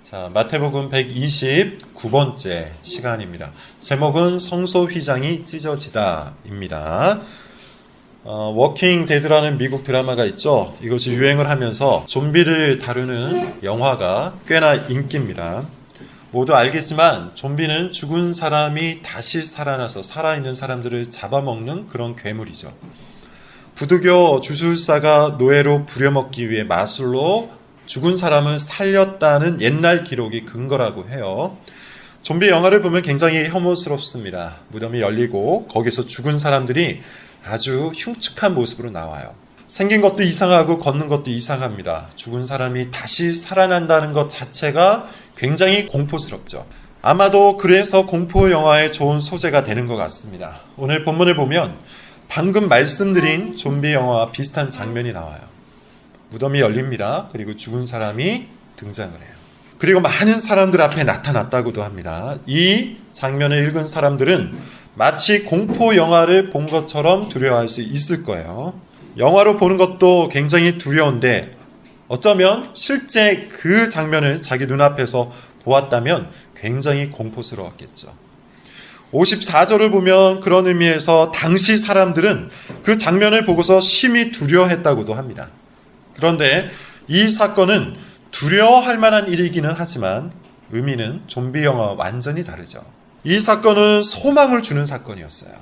자, 마태복음 129번째 시간입니다. 제목은 성소 휘장이 찢어지다입니다. 워킹 데드라는 미국 드라마가 있죠. 이것이 유행을 하면서 좀비를 다루는 영화가 꽤나 인기입니다. 모두 알겠지만 좀비는 죽은 사람이 다시 살아나서 살아있는 사람들을 잡아먹는 그런 괴물이죠. 부두교 주술사가 노예로 부려먹기 위해 마술로 죽은 사람을 살렸다는 옛날 기록이 근거라고 해요. 좀비 영화를 보면 굉장히 혐오스럽습니다. 무덤이 열리고 거기서 죽은 사람들이 아주 흉측한 모습으로 나와요. 생긴 것도 이상하고 걷는 것도 이상합니다. 죽은 사람이 다시 살아난다는 것 자체가 굉장히 공포스럽죠. 아마도 그래서 공포 영화에 좋은 소재가 되는 것 같습니다. 오늘 본문을 보면 방금 말씀드린 좀비 영화와 비슷한 장면이 나와요. 무덤이 열립니다. 그리고 죽은 사람이 등장을 해요. 그리고 많은 사람들 앞에 나타났다고도 합니다. 이 장면을 읽은 사람들은 마치 공포 영화를 본 것처럼 두려워할 수 있을 거예요. 영화로 보는 것도 굉장히 두려운데 어쩌면 실제 그 장면을 자기 눈앞에서 보았다면 굉장히 공포스러웠겠죠. 54절을 보면 그런 의미에서 당시 사람들은 그 장면을 보고서 심히 두려워했다고도 합니다. 그런데 이 사건은 두려워할 만한 일이기는 하지만 의미는 좀비 영화와 완전히 다르죠. 이 사건은 소망을 주는 사건이었어요.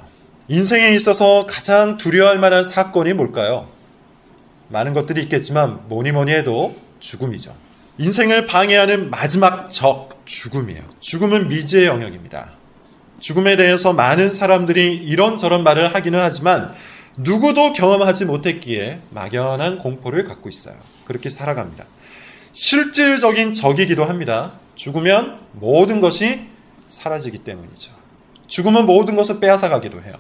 인생에 있어서 가장 두려워할 만한 사건이 뭘까요? 많은 것들이 있겠지만 뭐니 해도 죽음이죠. 인생을 방해하는 마지막 적, 죽음이에요. 죽음은 미지의 영역입니다. 죽음에 대해서 많은 사람들이 이런저런 말을 하기는 하지만 누구도 경험하지 못했기에 막연한 공포를 갖고 있어요. 그렇게 살아갑니다. 실질적인 적이기도 합니다. 죽으면 모든 것이 사라지기 때문이죠. 죽음은 모든 것을 빼앗아가기도 해요.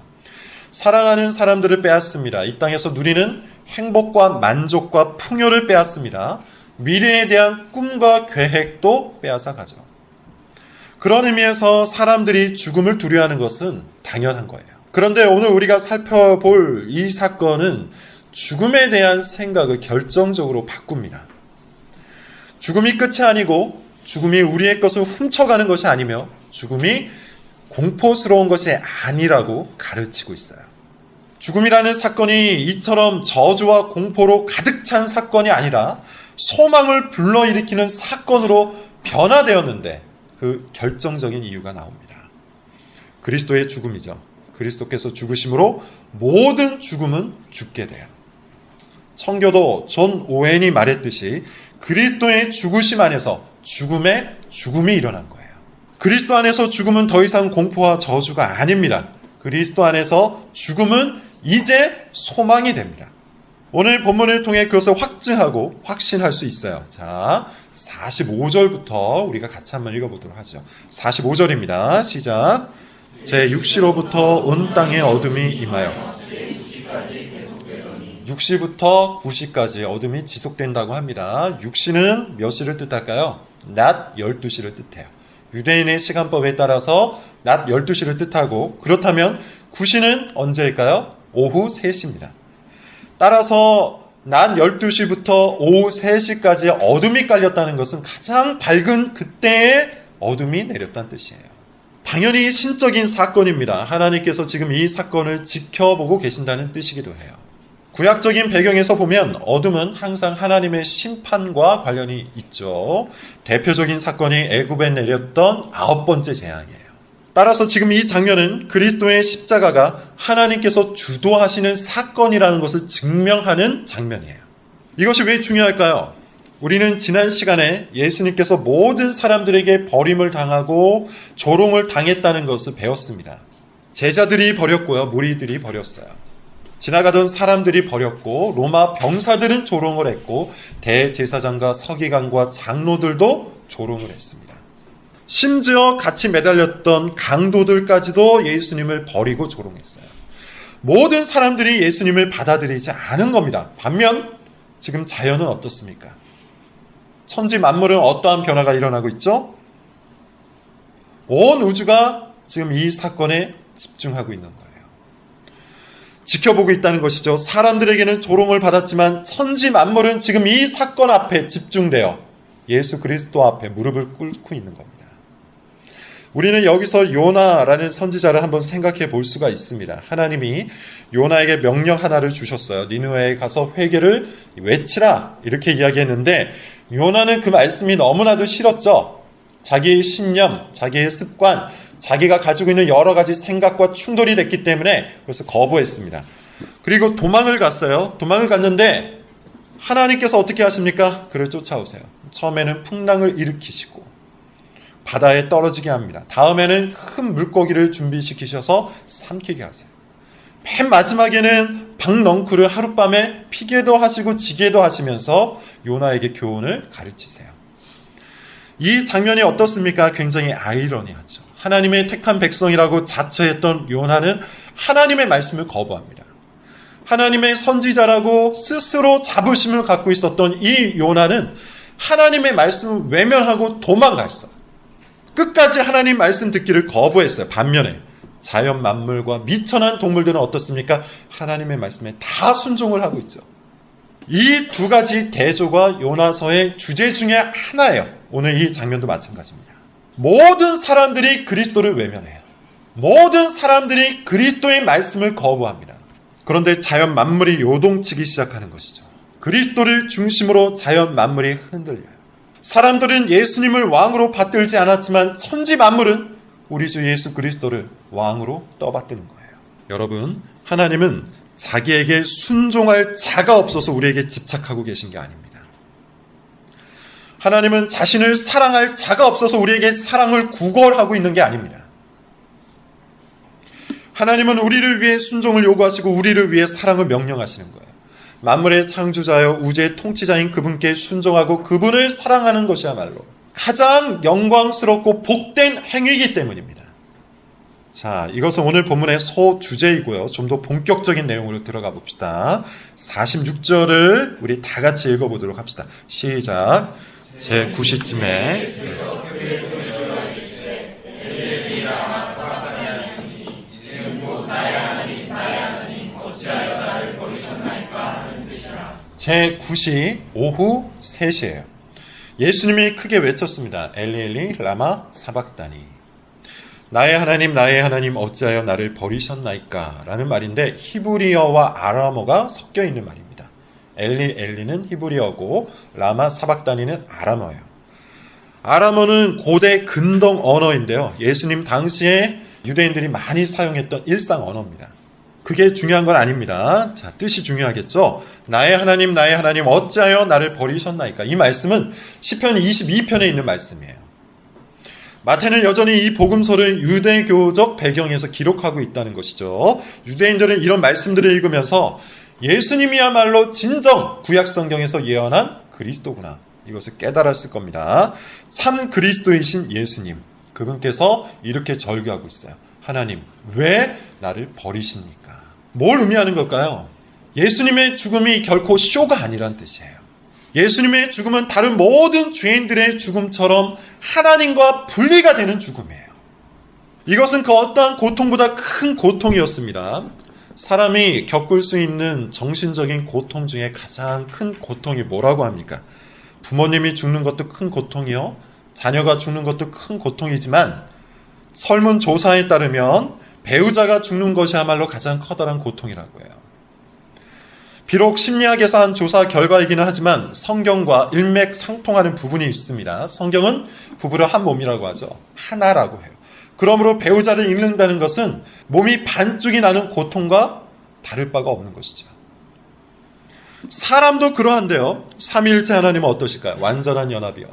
사랑하는 사람들을 빼앗습니다. 이 땅에서 누리는 행복과 만족과 풍요를 빼앗습니다. 미래에 대한 꿈과 계획도 빼앗아가죠. 그런 의미에서 사람들이 죽음을 두려워하는 것은 당연한 거예요. 그런데 오늘 우리가 살펴볼 이 사건은 죽음에 대한 생각을 결정적으로 바꿉니다. 죽음이 끝이 아니고 죽음이 우리의 것을 훔쳐가는 것이 아니며 죽음이 공포스러운 것이 아니라고 가르치고 있어요. 죽음이라는 사건이 이처럼 저주와 공포로 가득 찬 사건이 아니라 소망을 불러일으키는 사건으로 변화되었는데 그 결정적인 이유가 나옵니다. 그리스도의 죽음이죠. 그리스도께서 죽으심으로 모든 죽음은 죽게 돼요. 청교도 존 오웬이 말했듯이 그리스도의 죽으심 안에서 죽음이 일어난 거예요. 그리스도 안에서 죽음은 더 이상 공포와 저주가 아닙니다. 그리스도 안에서 죽음은 이제 소망이 됩니다. 오늘 본문을 통해 그것을 확증하고 확신할 수 있어요. 자, 45절부터 우리가 같이 한번 읽어보도록 하죠. 45절입니다. 시작. 제6시로부터 온 땅에 어둠이 임하여 6시부터 9시까지 어둠이 지속된다고 합니다. 6시는 몇 시를 뜻할까요? 낮 12시를 뜻해요. 유대인의 시간법에 따라서 낮 12시를 뜻하고 그렇다면 9시는 언제일까요? 오후 3시입니다. 따라서 낮 12시부터 오후 3시까지 어둠이 깔렸다는 것은 가장 밝은 그때에 어둠이 내렸다는 뜻이에요. 당연히 신적인 사건입니다. 하나님께서 지금 이 사건을 지켜보고 계신다는 뜻이기도 해요. 구약적인 배경에서 보면 어둠은 항상 하나님의 심판과 관련이 있죠. 대표적인 사건이 애굽에 내렸던 9번째 재앙이에요. 따라서 지금 이 장면은 그리스도의 십자가가 하나님께서 주도하시는 사건이라는 것을 증명하는 장면이에요. 이것이 왜 중요할까요? 우리는 지난 시간에 예수님께서 모든 사람들에게 버림을 당하고 조롱을 당했다는 것을 배웠습니다. 제자들이 버렸고요. 무리들이 버렸어요. 지나가던 사람들이 버렸고 로마 병사들은 조롱을 했고 대제사장과 서기관과 장로들도 조롱을 했습니다. 심지어 같이 매달렸던 강도들까지도 예수님을 버리고 조롱했어요. 모든 사람들이 예수님을 받아들이지 않은 겁니다. 반면 지금 자연은 어떻습니까? 천지 만물은 어떠한 변화가 일어나고 있죠? 온 우주가 지금 이 사건에 집중하고 있는 거예요. 지켜보고 있다는 것이죠. 사람들에게는 조롱을 받았지만 천지 만물은 지금 이 사건 앞에 집중되어 예수 그리스도 앞에 무릎을 꿇고 있는 겁니다. 우리는 여기서 요나라는 선지자를 한번 생각해 볼 수가 있습니다. 하나님이 요나에게 명령 하나를 주셨어요. 니느웨에 가서 회개를 외치라 이렇게 이야기했는데 요나는 그 말씀이 너무나도 싫었죠. 자기의 신념, 자기의 습관, 자기가 가지고 있는 여러 가지 생각과 충돌이 됐기 때문에 그래서 거부했습니다. 그리고 도망을 갔어요. 도망을 갔는데 하나님께서 어떻게 하십니까? 그를 쫓아오세요. 처음에는 풍랑을 일으키시고 바다에 떨어지게 합니다. 다음에는 큰 물고기를 준비시키셔서 삼키게 하세요. 맨 마지막에는 박넝쿨을 하룻밤에 피게도 하시고 지게도 하시면서 요나에게 교훈을 가르치세요. 이 장면이 어떻습니까? 굉장히 아이러니하죠. 하나님의 택한 백성이라고 자처했던 요나는 하나님의 말씀을 거부합니다. 하나님의 선지자라고 스스로 자부심을 갖고 있었던 이 요나는 하나님의 말씀을 외면하고 도망갔어요. 끝까지 하나님 말씀 듣기를 거부했어요. 반면에 자연 만물과 미천한 동물들은 어떻습니까? 하나님의 말씀에 다 순종을 하고 있죠. 이 두 가지 대조가 요나서의 주제 중에 하나예요. 오늘 이 장면도 마찬가지입니다. 모든 사람들이 그리스도를 외면해요. 모든 사람들이 그리스도의 말씀을 거부합니다. 그런데 자연 만물이 요동치기 시작하는 것이죠. 그리스도를 중심으로 자연 만물이 흔들려요. 사람들은 예수님을 왕으로 받들지 않았지만 천지 만물은 우리 주 예수 그리스도를 왕으로 떠받드는 거예요. 여러분, 하나님은 자기에게 순종할 자가 없어서 우리에게 집착하고 계신 게 아닙니다. 하나님은 자신을 사랑할 자가 없어서 우리에게 사랑을 구걸하고 있는 게 아닙니다. 하나님은 우리를 위해 순종을 요구하시고 우리를 위해 사랑을 명령하시는 거예요. 만물의 창조자여 우주의 통치자인 그분께 순종하고 그분을 사랑하는 것이야말로 가장 영광스럽고 복된 행위이기 때문입니다. 자, 이것은 오늘 본문의 소주제이고요. 좀 더 본격적인 내용으로 들어가 봅시다. 46절을 우리 다 같이 읽어보도록 합시다. 시작. 제9시쯤에 제9시 오후 3시예요. 예수님이 크게 외쳤습니다. 엘리 엘리 라마 사박다니. 나의 하나님 어찌하여 나를 버리셨나이까 라는 말인데 히브리어와 아람어가 섞여 있는 말입니다. 엘리 엘리는 히브리어고 라마 사박다니는 아람어예요. 아람어는 고대 근동 언어인데요. 예수님 당시에 유대인들이 많이 사용했던 일상 언어입니다. 그게 중요한 건 아닙니다. 자, 뜻이 중요하겠죠. 나의 하나님 어찌하여 나를 버리셨나이까. 이 말씀은 시편 22편에 있는 말씀이에요. 마태는 여전히 이 복음서를 유대교적 배경에서 기록하고 있다는 것이죠. 유대인들은 이런 말씀들을 읽으면서 예수님이야말로 진정 구약성경에서 예언한 그리스도구나. 이것을 깨달았을 겁니다. 참 그리스도이신 예수님. 그분께서 이렇게 절규하고 있어요. 하나님, 왜 나를 버리십니까? 뭘 의미하는 걸까요? 예수님의 죽음이 결코 쇼가 아니란 뜻이에요. 예수님의 죽음은 다른 모든 죄인들의 죽음처럼 하나님과 분리가 되는 죽음이에요. 이것은 그 어떠한 고통보다 큰 고통이었습니다. 사람이 겪을 수 있는 정신적인 고통 중에 가장 큰 고통이 뭐라고 합니까? 부모님이 죽는 것도 큰 고통이요. 자녀가 죽는 것도 큰 고통이지만 설문조사에 따르면 배우자가 죽는 것이야말로 가장 커다란 고통이라고 해요. 비록 심리학에서 한 조사 결과이기는 하지만 성경과 일맥상통하는 부분이 있습니다. 성경은 부부를 한 몸이라고 하죠. 하나라고 해요. 그러므로 배우자를 잃는다는 것은 몸이 반쪽이 나는 고통과 다를 바가 없는 것이죠. 사람도 그러한데요. 삼위일체 하나님은 어떠실까요? 완전한 연합이요.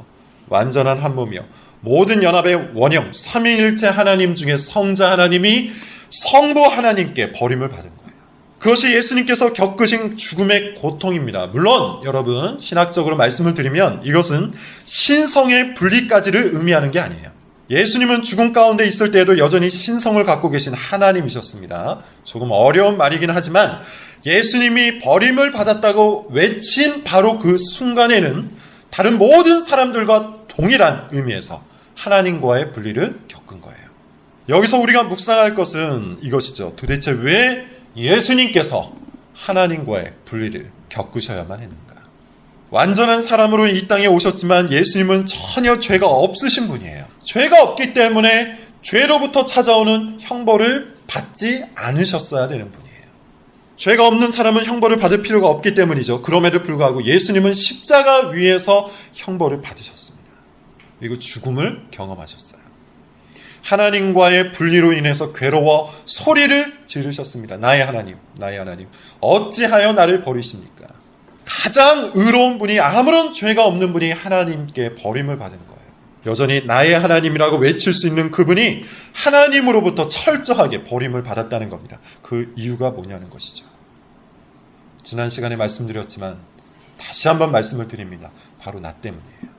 완전한 한 몸이요. 모든 연합의 원형 삼위일체 하나님 중에 성자 하나님이 성부 하나님께 버림을 받은 거예요. 그것이 예수님께서 겪으신 죽음의 고통입니다. 물론 여러분 신학적으로 말씀을 드리면 이것은 신성의 분리까지를 의미하는 게 아니에요. 예수님은 죽음 가운데 있을 때에도 여전히 신성을 갖고 계신 하나님이셨습니다. 조금 어려운 말이긴 하지만 예수님이 버림을 받았다고 외친 바로 그 순간에는 다른 모든 사람들과 동일한 의미에서 하나님과의 분리를 겪은 거예요. 여기서 우리가 묵상할 것은 이것이죠. 도대체 왜 예수님께서 하나님과의 분리를 겪으셔야만 했는가? 완전한 사람으로 이 땅에 오셨지만 예수님은 전혀 죄가 없으신 분이에요. 죄가 없기 때문에 죄로부터 찾아오는 형벌을 받지 않으셨어야 되는 분이에요. 죄가 없는 사람은 형벌을 받을 필요가 없기 때문이죠. 그럼에도 불구하고 예수님은 십자가 위에서 형벌을 받으셨습니다. 그리고 죽음을 경험하셨어요. 하나님과의 분리로 인해서 괴로워 소리를 지르셨습니다. 나의 하나님, 나의 하나님, 어찌하여 나를 버리십니까? 가장 의로운 분이, 아무런 죄가 없는 분이 하나님께 버림을 받은 거예요. 여전히 나의 하나님이라고 외칠 수 있는 그분이 하나님으로부터 철저하게 버림을 받았다는 겁니다. 그 이유가 뭐냐는 것이죠. 지난 시간에 말씀드렸지만 다시 한번 말씀을 드립니다. 바로 나 때문이에요.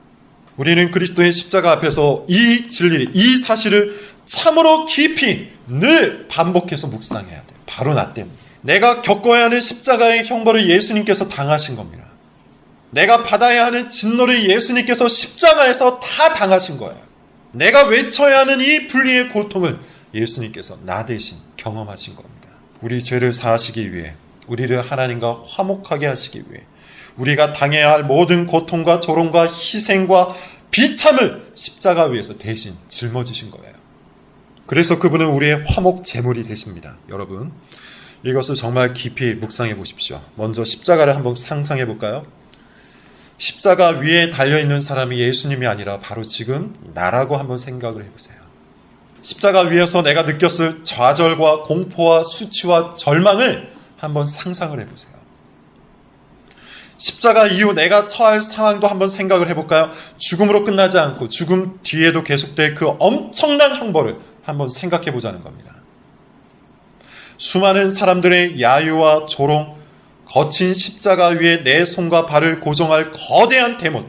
우리는 그리스도의 십자가 앞에서 이 진리, 이 사실을 참으로 깊이 늘 반복해서 묵상해야 돼요. 바로 나 때문에. 내가 겪어야 하는 십자가의 형벌을 예수님께서 당하신 겁니다. 내가 받아야 하는 진노를 예수님께서 십자가에서 다 당하신 거예요. 내가 외쳐야 하는 이 분리의 고통을 예수님께서 나 대신 경험하신 겁니다. 우리 죄를 사하시기 위해, 우리를 하나님과 화목하게 하시기 위해, 우리가 당해야 할 모든 고통과 조롱과 희생과 비참을 십자가 위에서 대신 짊어지신 거예요. 그래서 그분은 우리의 화목 제물이 되십니다. 여러분, 이것을 정말 깊이 묵상해 보십시오. 먼저 십자가를 한번 상상해 볼까요? 십자가 위에 달려있는 사람이 예수님이 아니라 바로 지금 나라고 한번 생각을 해보세요. 십자가 위에서 내가 느꼈을 좌절과 공포와 수치와 절망을 한번 상상을 해보세요. 십자가 이후 내가 처할 상황도 한번 생각을 해볼까요? 죽음으로 끝나지 않고 죽음 뒤에도 계속될 그 엄청난 형벌을 한번 생각해 보자는 겁니다. 수많은 사람들의 야유와 조롱, 거친 십자가 위에 내 손과 발을 고정할 거대한 대못,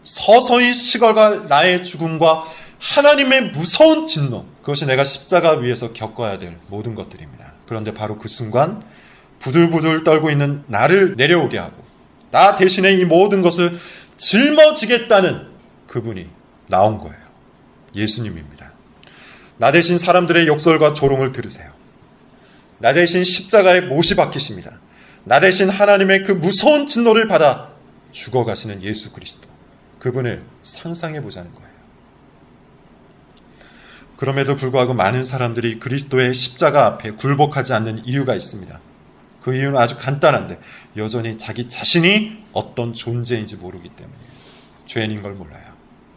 서서히 식어갈 나의 죽음과 하나님의 무서운 진노, 그것이 내가 십자가 위에서 겪어야 될 모든 것들입니다. 그런데 바로 그 순간 부들부들 떨고 있는 나를 내려오게 하고 나 대신에 이 모든 것을 짊어지겠다는 그분이 나온 거예요. 예수님입니다. 나 대신 사람들의 욕설과 조롱을 들으세요. 나 대신 십자가에 못이 박히십니다. 나 대신 하나님의 그 무서운 진노를 받아 죽어가시는 예수 그리스도, 그분을 상상해 보자는 거예요. 그럼에도 불구하고 많은 사람들이 그리스도의 십자가 앞에 굴복하지 않는 이유가 있습니다. 그 이유는 아주 간단한데 여전히 자기 자신이 어떤 존재인지 모르기 때문이에요. 죄인인 걸 몰라요.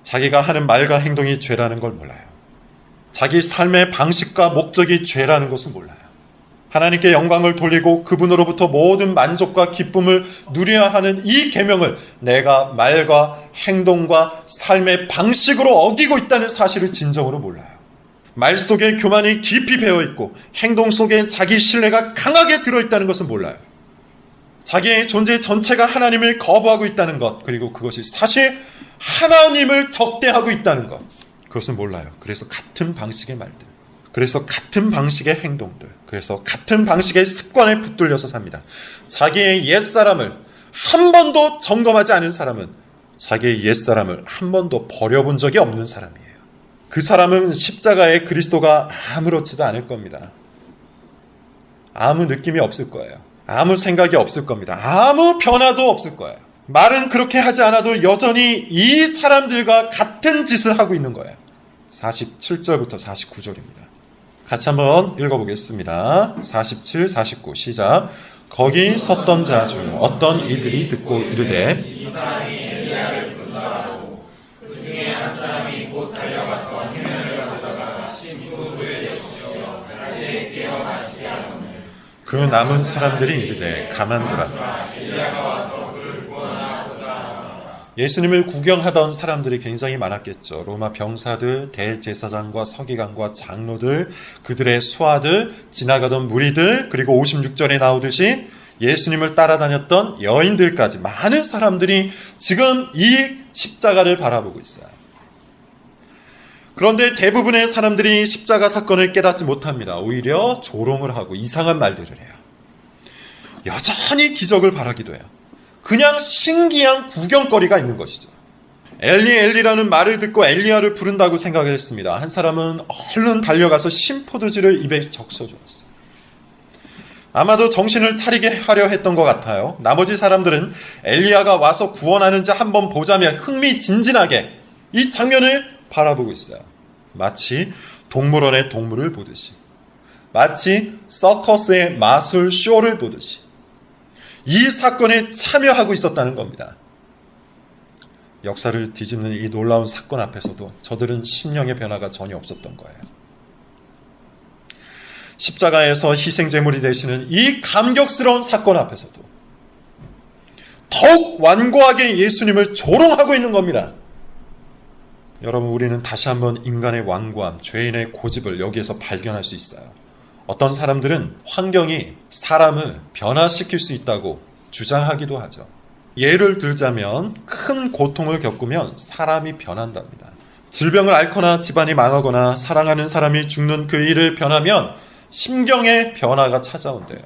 자기가 하는 말과 행동이 죄라는 걸 몰라요. 자기 삶의 방식과 목적이 죄라는 것을 몰라요. 하나님께 영광을 돌리고 그분으로부터 모든 만족과 기쁨을 누려야 하는 이 계명을 내가 말과 행동과 삶의 방식으로 어기고 있다는 사실을 진정으로 몰라요. 말 속에 교만이 깊이 배어있고 행동 속에 자기 신뢰가 강하게 들어있다는 것은 몰라요. 자기의 존재 전체가 하나님을 거부하고 있다는 것, 그리고 그것이 사실 하나님을 적대하고 있다는 것, 그것은 몰라요. 그래서 같은 방식의 말들, 그래서 같은 방식의 행동들, 그래서 같은 방식의 습관에 붙들려서 삽니다. 자기의 옛사람을 한 번도 점검하지 않은 사람은 자기의 옛사람을 한 번도 버려본 적이 없는 사람이에요. 그 사람은 십자가의 그리스도가 아무렇지도 않을 겁니다. 아무 느낌이 없을 거예요. 아무 생각이 없을 겁니다. 아무 변화도 없을 거예요. 말은 그렇게 하지 않아도 여전히 이 사람들과 같은 짓을 하고 있는 거예요. 47절부터 49절입니다. 같이 한번 읽어보겠습니다. 47, 49 시작. 거기 섰던 자 중 어떤 이들이 듣고 이르되 이 사람이 엘리야를 부른다 하고 그 중에 한 사람이 곧 달려가서 해면을 가져다가 심소주에 적시어 가라에 깨어 마시게 하거늘 그 남은 사람들이 이르되 가만두라. 엘리야가 와서 그를 구원하고자 하더라. 예수님을 구경하던 사람들이 굉장히 많았겠죠. 로마 병사들, 대제사장과 서기관과 장로들, 그들의 수하들, 지나가던 무리들, 그리고 56절에 나오듯이 예수님을 따라다녔던 여인들까지 많은 사람들이 지금 이 십자가를 바라보고 있어요. 그런데 대부분의 사람들이 십자가 사건을 깨닫지 못합니다. 오히려 조롱을 하고 이상한 말들을 해요. 여전히 기적을 바라기도 해요. 그냥 신기한 구경거리가 있는 것이죠. 엘리 엘리라는 말을 듣고 엘리야를 부른다고 생각을 했습니다. 한 사람은 얼른 달려가서 심포도주를 입에 적셔주었어요. 아마도 정신을 차리게 하려 했던 것 같아요. 나머지 사람들은 엘리야가 와서 구원하는지 한번 보자며 흥미진진하게 이 장면을 바라보고 있어요. 마치 동물원의 동물을 보듯이, 마치 서커스의 마술 쇼를 보듯이 이 사건에 참여하고 있었다는 겁니다. 역사를 뒤집는 이 놀라운 사건 앞에서도 저들은 심령의 변화가 전혀 없었던 거예요. 십자가에서 희생제물이 되시는 이 감격스러운 사건 앞에서도 더욱 완고하게 예수님을 조롱하고 있는 겁니다. 여러분, 우리는 다시 한번 인간의 완고함, 죄인의 고집을 여기에서 발견할 수 있어요. 어떤 사람들은 환경이 사람을 변화시킬 수 있다고 주장하기도 하죠. 예를 들자면 큰 고통을 겪으면 사람이 변한답니다. 질병을 앓거나 집안이 망하거나 사랑하는 사람이 죽는 그 일을 변하면 심경의 변화가 찾아온대요.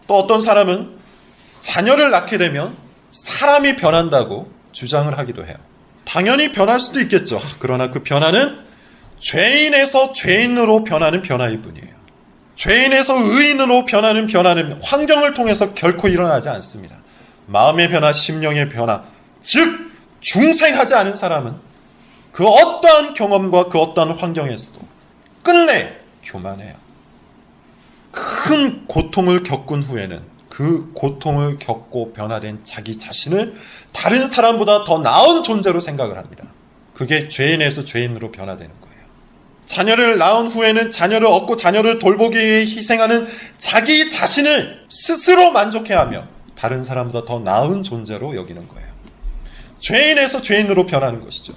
또 어떤 사람은 자녀를 낳게 되면 사람이 변한다고 주장을 하기도 해요. 당연히 변할 수도 있겠죠. 그러나 그 변화는 죄인에서 죄인으로 변하는 변화일 뿐이에요. 죄인에서 의인으로 변하는 변화는 환경을 통해서 결코 일어나지 않습니다. 마음의 변화, 심령의 변화, 즉 중생하지 않은 사람은 그 어떠한 경험과 그 어떠한 환경에서도 끝내 교만해요. 큰 고통을 겪은 후에는 그 고통을 겪고 변화된 자기 자신을 다른 사람보다 더 나은 존재로 생각을 합니다. 그게 죄인에서 죄인으로 변화되는 거예요. 자녀를 낳은 후에는 자녀를 얻고 자녀를 돌보기 위해 희생하는 자기 자신을 스스로 만족해하며 다른 사람보다 더 나은 존재로 여기는 거예요. 죄인에서 죄인으로 변하는 것이죠.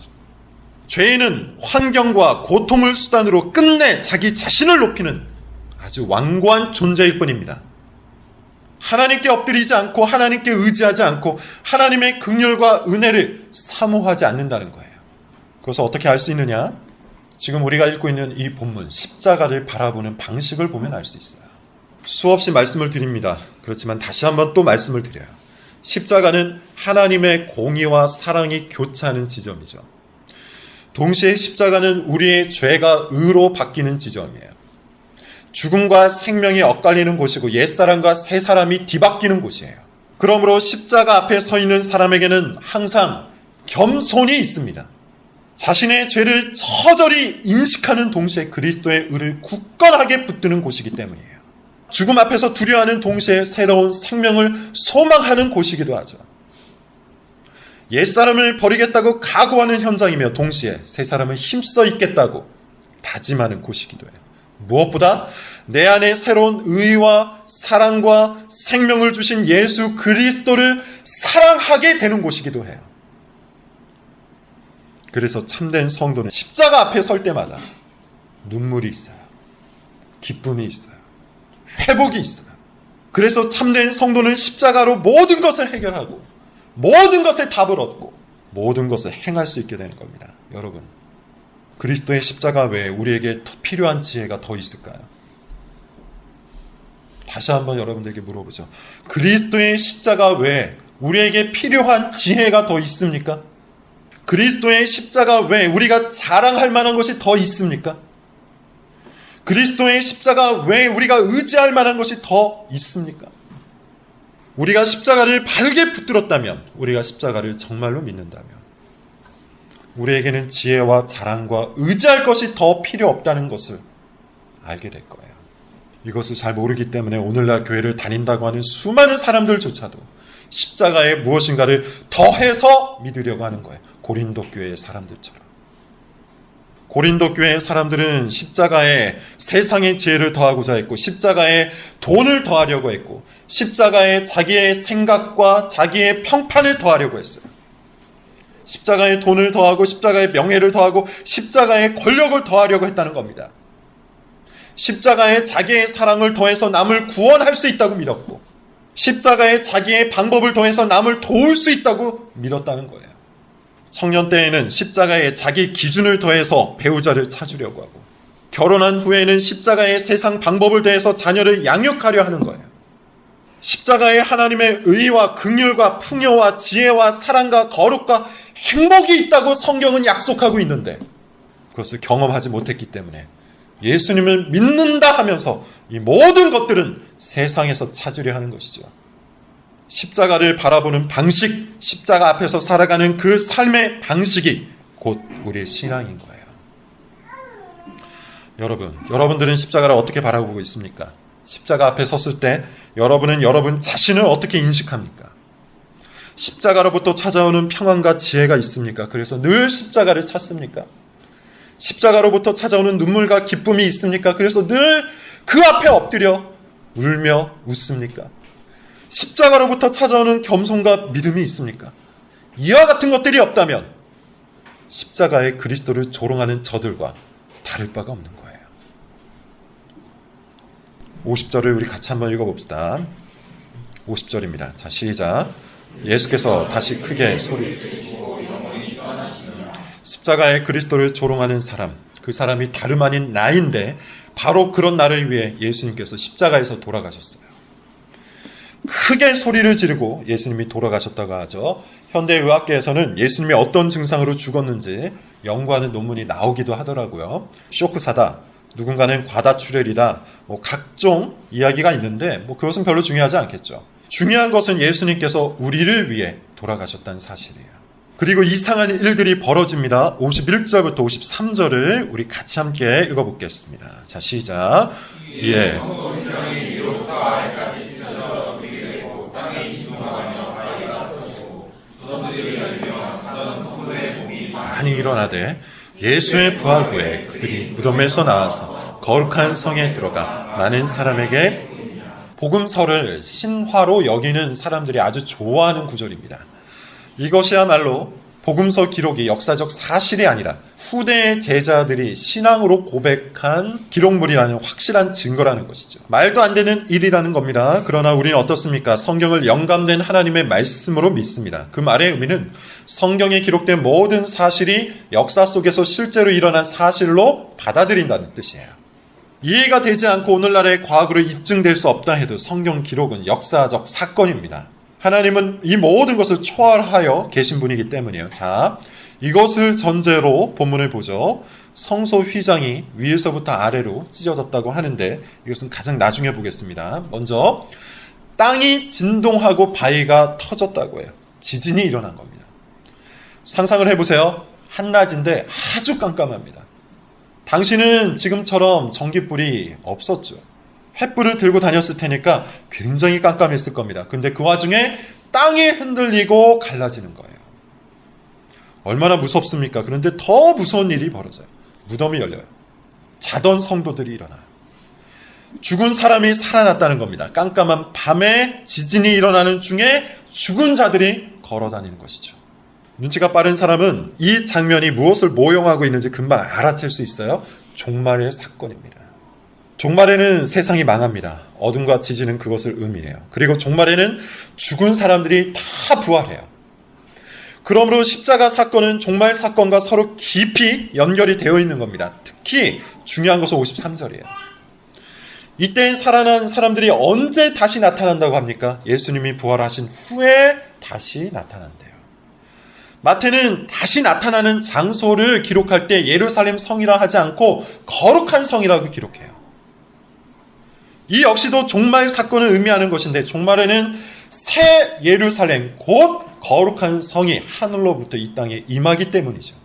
죄인은 환경과 고통을 수단으로 끝내 자기 자신을 높이는 아주 완고한 존재일 뿐입니다. 하나님께 엎드리지 않고 하나님께 의지하지 않고 하나님의 긍휼과 은혜를 사모하지 않는다는 거예요. 그래서 어떻게 알 수 있느냐? 지금 우리가 읽고 있는 이 본문 십자가를 바라보는 방식을 보면 알 수 있어요. 수없이 말씀을 드립니다. 그렇지만 다시 한번 또 말씀을 드려요. 십자가는 하나님의 공의와 사랑이 교차하는 지점이죠. 동시에 십자가는 우리의 죄가 의로 바뀌는 지점이에요. 죽음과 생명이 엇갈리는 곳이고 옛사람과 새사람이 뒤바뀌는 곳이에요. 그러므로 십자가 앞에 서 있는 사람에게는 항상 겸손이 있습니다. 자신의 죄를 처절히 인식하는 동시에 그리스도의 의를 굳건하게 붙드는 곳이기 때문이에요. 죽음 앞에서 두려워하는 동시에 새로운 생명을 소망하는 곳이기도 하죠. 옛사람을 버리겠다고 각오하는 현장이며 동시에 새사람을 힘써 있겠다고 다짐하는 곳이기도 해요. 무엇보다 내 안에 새로운 의와 사랑과 생명을 주신 예수 그리스도를 사랑하게 되는 곳이기도 해요. 그래서 참된 성도는 십자가 앞에 설 때마다 눈물이 있어요. 기쁨이 있어요. 회복이 있어요. 그래서 참된 성도는 십자가로 모든 것을 해결하고 모든 것에 답을 얻고 모든 것을 행할 수 있게 되는 겁니다. 여러분, 그리스도의 십자가 외에 우리에게 필요한 지혜가 더 있을까요? 다시 한번 여러분들에게 물어보죠. 그리스도의 십자가 외에 우리에게 필요한 지혜가 더 있습니까? 그리스도의 십자가 외에 우리가 자랑할 만한 것이 더 있습니까? 그리스도의 십자가 외에 우리가 의지할 만한 것이 더 있습니까? 우리가 십자가를 바르게 붙들었다면, 우리가 십자가를 정말로 믿는다면 우리에게는 지혜와 자랑과 의지할 것이 더 필요 없다는 것을 알게 될 거예요. 이것을 잘 모르기 때문에 오늘날 교회를 다닌다고 하는 수많은 사람들조차도 십자가에 무엇인가를 더해서 믿으려고 하는 거예요. 고린도 교회의 사람들처럼. 고린도 교회의 사람들은 십자가에 세상의 지혜를 더하고자 했고 십자가에 돈을 더하려고 했고 십자가에 자기의 생각과 자기의 평판을 더하려고 했어요. 십자가에 돈을 더하고 십자가에 명예를 더하고 십자가에 권력을 더하려고 했다는 겁니다. 십자가에 자기의 사랑을 더해서 남을 구원할 수 있다고 믿었고 십자가에 자기의 방법을 더해서 남을 도울 수 있다고 믿었다는 거예요. 청년 때에는 십자가에 자기 기준을 더해서 배우자를 찾으려고 하고 결혼한 후에는 십자가에 세상 방법을 더해서 자녀를 양육하려 하는 거예요. 십자가에 하나님의 의와 긍휼과 풍요와 지혜와 사랑과 거룩과 행복이 있다고 성경은 약속하고 있는데 그것을 경험하지 못했기 때문에 예수님을 믿는다 하면서 이 모든 것들은 세상에서 찾으려 하는 것이죠. 십자가를 바라보는 방식, 십자가 앞에서 살아가는 그 삶의 방식이 곧 우리의 신앙인 거예요. 여러분들은 십자가를 어떻게 바라보고 있습니까? 십자가 앞에 섰을 때 여러분은 여러분 자신을 어떻게 인식합니까? 십자가로부터 찾아오는 평안과 지혜가 있습니까? 그래서 늘 십자가를 찾습니까? 십자가로부터 찾아오는 눈물과 기쁨이 있습니까? 그래서 늘 그 앞에 엎드려 울며 웃습니까? 십자가로부터 찾아오는 겸손과 믿음이 있습니까? 이와 같은 것들이 없다면 십자가의 그리스도를 조롱하는 저들과 다를 바가 없는 거예요. 50절을 우리 같이 한번 읽어봅시다. 50절입니다. 자, 시작. 예수께서 다시 크게 소리치시고 십자가의 그리스도를 조롱하는 사람, 그 사람이 다름 아닌 나인데 바로 그런 나를 위해 예수님께서 십자가에서 돌아가셨어요. 크게 소리를 지르고 예수님이 돌아가셨다고 하죠. 현대의학계에서는 예수님이 어떤 증상으로 죽었는지 연구하는 논문이 나오기도 하더라고요. 쇼크사다, 누군가는 과다출혈이다, 각종 이야기가 있는데 그것은 별로 중요하지 않겠죠. 중요한 것은 예수님께서 우리를 위해 돌아가셨다는 사실이에요. 그리고 이상한 일들이 벌어집니다. 51절부터 53절을 우리 같이 함께 읽어보겠습니다. 자, 시작. 예. 많이 일어나되 예수의 부활 후에 그들이 무덤에서 나와서 거룩한 성에 들어가 많은 사람에게 복음서를 신화로 여기는 사람들이 아주 좋아하는 구절입니다. 이것이야말로 복음서 기록이 역사적 사실이 아니라 후대의 제자들이 신앙으로 고백한 기록물이라는 확실한 증거라는 것이죠. 말도 안 되는 일이라는 겁니다. 그러나 우리는 어떻습니까? 성경을 영감된 하나님의 말씀으로 믿습니다. 그 말의 의미는 성경에 기록된 모든 사실이 역사 속에서 실제로 일어난 사실로 받아들인다는 뜻이에요. 이해가 되지 않고 오늘날의 과학으로 입증될 수 없다 해도 성경 기록은 역사적 사건입니다. 하나님은 이 모든 것을 초월하여 계신 분이기 때문이에요. 자, 이것을 전제로 본문을 보죠. 성소 휘장이 위에서부터 아래로 찢어졌다고 하는데 이것은 가장 나중에 보겠습니다. 먼저 땅이 진동하고 바위가 터졌다고 해요. 지진이 일어난 겁니다. 상상을 해보세요. 한낮인데 아주 깜깜합니다. 당시는 지금처럼 전기불이 없었죠. 횃불을 들고 다녔을 테니까 굉장히 깜깜했을 겁니다. 근데 그 와중에 땅이 흔들리고 갈라지는 거예요. 얼마나 무섭습니까? 그런데 더 무서운 일이 벌어져요. 무덤이 열려요. 자던 성도들이 일어나요. 죽은 사람이 살아났다는 겁니다. 깜깜한 밤에 지진이 일어나는 중에 죽은 자들이 걸어다니는 것이죠. 눈치가 빠른 사람은 이 장면이 무엇을 모형하고 있는지 금방 알아챌 수 있어요. 종말의 사건입니다. 종말에는 세상이 망합니다. 어둠과 지진은 그것을 의미해요. 그리고 종말에는 죽은 사람들이 다 부활해요. 그러므로 십자가 사건은 종말 사건과 서로 깊이 연결이 되어 있는 겁니다. 특히 중요한 것은 53절이에요. 이때 살아난 사람들이 언제 다시 나타난다고 합니까? 예수님이 부활하신 후에 다시 나타난대요. 마태는 다시 나타나는 장소를 기록할 때 예루살렘 성이라 하지 않고 거룩한 성이라고 기록해요. 이 역시도 종말 사건을 의미하는 것인데 종말에는 새 예루살렘 곧 거룩한 성이 하늘로부터 이 땅에 임하기 때문이죠.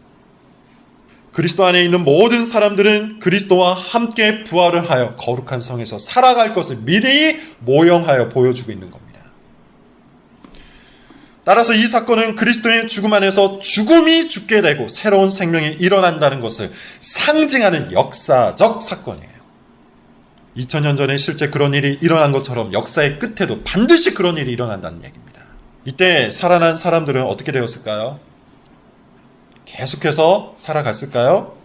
그리스도 안에 있는 모든 사람들은 그리스도와 함께 부활을 하여 거룩한 성에서 살아갈 것을 미리 모형하여 보여주고 있는 겁니다. 따라서 이 사건은 그리스도의 죽음 안에서 죽음이 죽게 되고 새로운 생명이 일어난다는 것을 상징하는 역사적 사건이에요. 2000년 전에 실제 그런 일이 일어난 것처럼 역사의 끝에도 반드시 그런 일이 일어난다는 얘기입니다. 이때 살아난 사람들은 어떻게 되었을까요? 계속해서 살아갔을까요?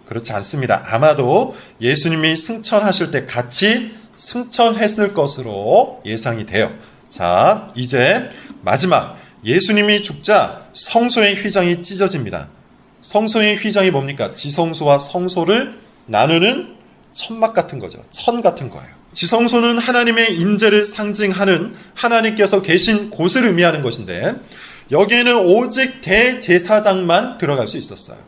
그렇지 않습니다. 아마도 예수님이 승천하실 때 같이 승천했을 것으로 예상이 돼요. 자, 이제 마지막 예수님이 죽자 성소의 휘장이 찢어집니다. 성소의 휘장이 뭡니까? 지성소와 성소를 나누는 천막 같은 거죠. 천 같은 거예요. 지성소는 하나님의 임재를 상징하는 하나님께서 계신 곳을 의미하는 것인데 여기에는 오직 대제사장만 들어갈 수 있었어요.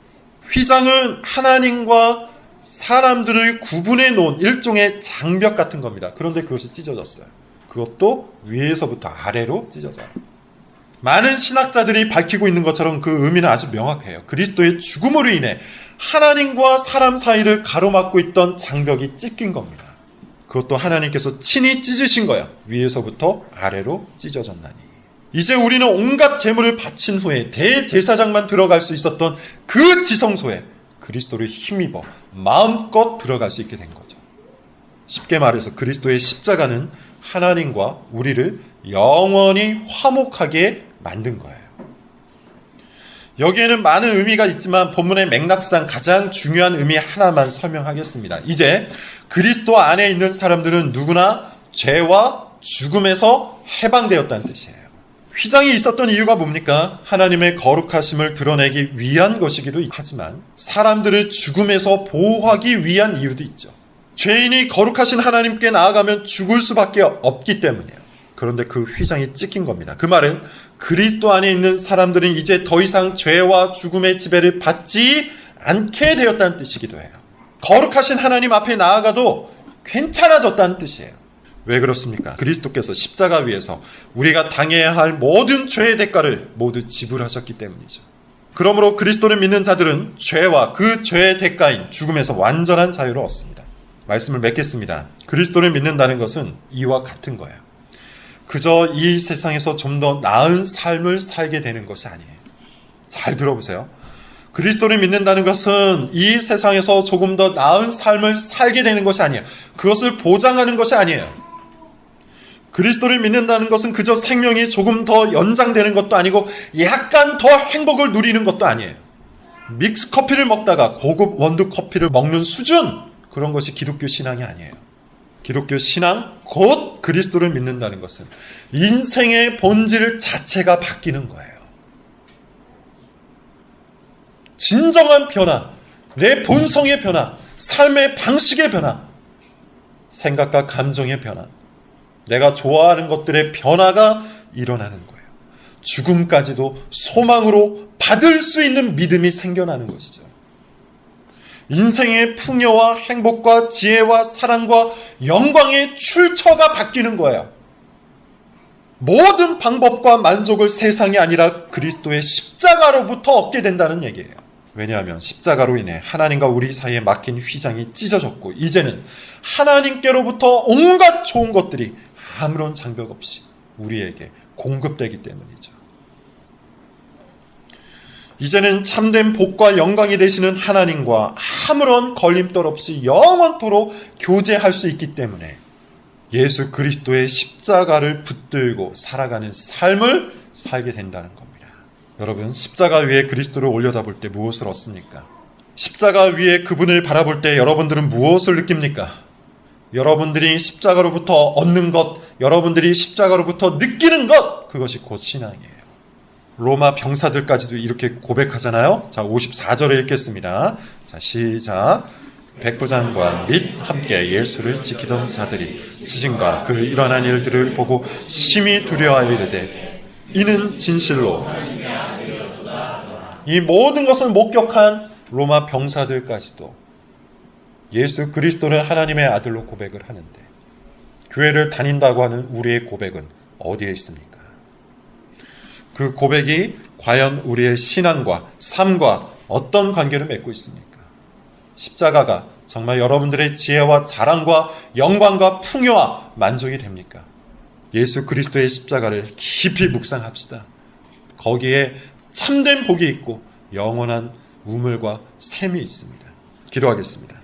휘장은 하나님과 사람들을 구분해 놓은 일종의 장벽 같은 겁니다. 그런데 그것이 찢어졌어요. 그것도 위에서부터 아래로 찢어져요. 많은 신학자들이 밝히고 있는 것처럼 그 의미는 아주 명확해요. 그리스도의 죽음으로 인해 하나님과 사람 사이를 가로막고 있던 장벽이 찢긴 겁니다. 그것도 하나님께서 친히 찢으신 거예요. 위에서부터 아래로 찢어졌나니. 이제 우리는 온갖 재물을 바친 후에 대제사장만 들어갈 수 있었던 그 지성소에 그리스도를 힘입어 마음껏 들어갈 수 있게 된 거죠. 쉽게 말해서 그리스도의 십자가는 하나님과 우리를 영원히 화목하게 만든 거예요. 여기에는 많은 의미가 있지만 본문의 맥락상 가장 중요한 의미 하나만 설명하겠습니다. 이제 그리스도 안에 있는 사람들은 누구나 죄와 죽음에서 해방되었다는 뜻이에요. 휘장이 있었던 이유가 뭡니까? 하나님의 거룩하심을 드러내기 위한 것이기도 하지만 사람들을 죽음에서 보호하기 위한 이유도 있죠. 죄인이 거룩하신 하나님께 나아가면 죽을 수밖에 없기 때문이에요. 그런데 그 휘장이 찢긴 겁니다. 그 말은 그리스도 안에 있는 사람들은 이제 더 이상 죄와 죽음의 지배를 받지 않게 되었다는 뜻이기도 해요. 거룩하신 하나님 앞에 나아가도 괜찮아졌다는 뜻이에요. 왜 그렇습니까? 그리스도께서 십자가 위에서 우리가 당해야 할 모든 죄의 대가를 모두 지불하셨기 때문이죠. 그러므로 그리스도를 믿는 자들은 죄와 그 죄의 대가인 죽음에서 완전한 자유를 얻습니다. 말씀을 맺겠습니다. 그리스도를 믿는다는 것은 이와 같은 거예요. 그저 이 세상에서 좀 더 나은 삶을 살게 되는 것이 아니에요. 잘 들어보세요. 그리스도를 믿는다는 것은 이 세상에서 조금 더 나은 삶을 살게 되는 것이 아니에요. 그것을 보장하는 것이 아니에요. 그리스도를 믿는다는 것은 그저 생명이 조금 더 연장되는 것도 아니고 약간 더 행복을 누리는 것도 아니에요. 믹스 커피를 먹다가 고급 원두 커피를 먹는 수준, 그런 것이 기독교 신앙이 아니에요. 기독교 신앙, 곧 그리스도를 믿는다는 것은 인생의 본질 자체가 바뀌는 거예요. 진정한 변화, 내 본성의 변화, 삶의 방식의 변화, 생각과 감정의 변화, 내가 좋아하는 것들의 변화가 일어나는 거예요. 죽음까지도 소망으로 받을 수 있는 믿음이 생겨나는 것이죠. 인생의 풍요와 행복과 지혜와 사랑과 영광의 출처가 바뀌는 거예요. 모든 방법과 만족을 세상이 아니라 그리스도의 십자가로부터 얻게 된다는 얘기예요. 왜냐하면 십자가로 인해 하나님과 우리 사이에 막힌 휘장이 찢어졌고 이제는 하나님께로부터 온갖 좋은 것들이 아무런 장벽 없이 우리에게 공급되기 때문이죠. 이제는 참된 복과 영광이 되시는 하나님과 아무런 걸림돌 없이 영원토록 교제할 수 있기 때문에 예수 그리스도의 십자가를 붙들고 살아가는 삶을 살게 된다는 겁니다. 여러분, 십자가 위에 그리스도를 올려다 볼 때 무엇을 얻습니까? 십자가 위에 그분을 바라볼 때 여러분들은 무엇을 느낍니까? 여러분들이 십자가로부터 얻는 것, 여러분들이 십자가로부터 느끼는 것, 그것이 곧 신앙이에요. 로마 병사들까지도 이렇게 고백하잖아요. 자, 54절에 읽겠습니다. 자, 시작. 백부장관 및 함께 예수를 지키던 자들이 지진과 그 일어난 일들을 보고 심히 두려워하여 이르되 이는 진실로 이 모든 것을 목격한 로마 병사들까지도 예수 그리스도는 하나님의 아들로 고백을 하는데 교회를 다닌다고 하는 우리의 고백은 어디에 있습니까? 그 고백이 과연 우리의 신앙과 삶과 어떤 관계를 맺고 있습니까? 십자가가 정말 여러분들의 지혜와 자랑과 영광과 풍요와 만족이 됩니까? 예수 그리스도의 십자가를 깊이 묵상합시다. 거기에 참된 복이 있고 영원한 우물과 샘이 있습니다. 기도하겠습니다.